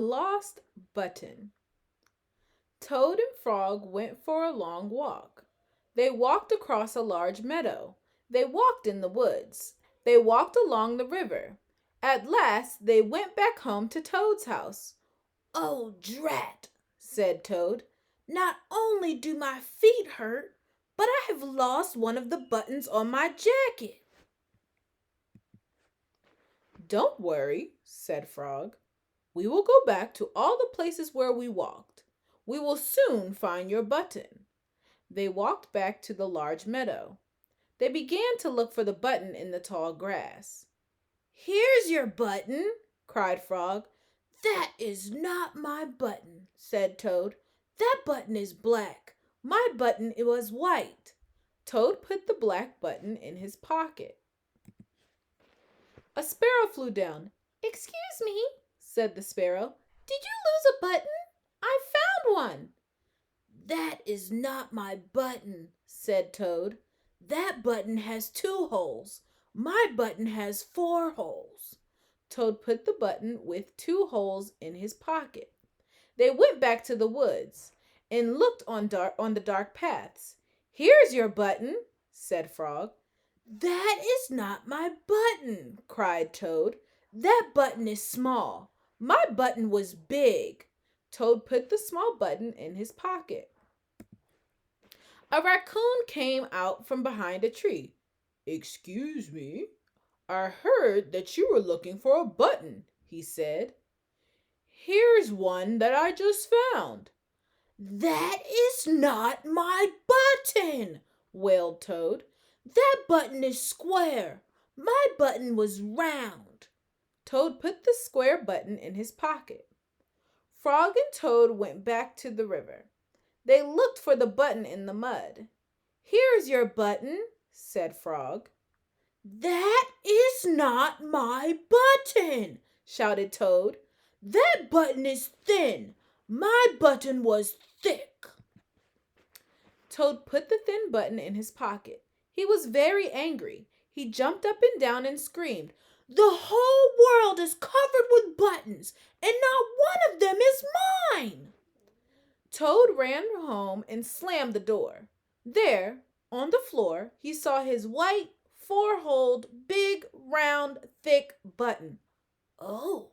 Lost button. Toad and Frog went for a long walk. They walked across a large meadow. They walked in the woods. They walked along the river. At last they went back home to Toad's house. "Oh, drat," said Toad. "Not only do my feet hurt, but I have lost one of the buttons on my jacket." "Don't worry," said Frog. "We will go back to all the places where we walked. We will soon find your button." They walked back to the large meadow. They began to look for the button in the tall grass. "Here's your button," cried Frog. "That is not my button," said Toad. "That button is black. My button was white." Toad put the black button in his pocket. A sparrow flew down. "Excuse me," said the sparrow. "Did you lose a button? I found one." "That is not my button," said Toad. "That button has 2 holes. My button has 4 holes." Toad put the button with 2 holes in his pocket. They went back to the woods and looked on the dark paths. "Here's your button," said Frog. "That is not my button," cried Toad. "That button is small. My button was big." Toad put the small button in his pocket. A raccoon came out from behind a tree. "Excuse me, I heard that you were looking for a button," he said. "Here's one that I just found." "That is not my button," wailed Toad. "That button is square. My button was round." Toad put the square button in his pocket. Frog and Toad went back to the river. They looked for the button in the mud. "Here's your button," said Frog. "That is not my button," shouted Toad. "That button is thin. My button was thick." Toad put the thin button in his pocket. He was very angry. He jumped up and down and screamed, "The whole world is covered with buttons, and not one of them is mine." Toad ran home and slammed the door. There, on the floor, he saw his white, 4-holed, big, round, thick button. "Oh,"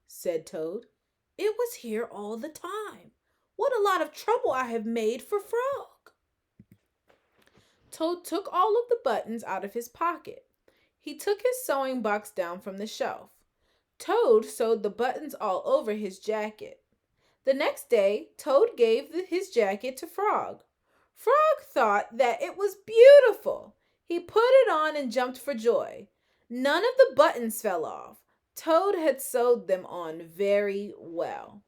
said Toad, "it was here all the time. What a lot of trouble I have made for Frog." Toad took all of the buttons out of his pocket. He took his sewing box down from the shelf. Toad sewed the buttons all over his jacket. The next day, Toad gave his jacket to Frog. Frog thought that it was beautiful. He put it on and jumped for joy. None of the buttons fell off. Toad had sewed them on very well.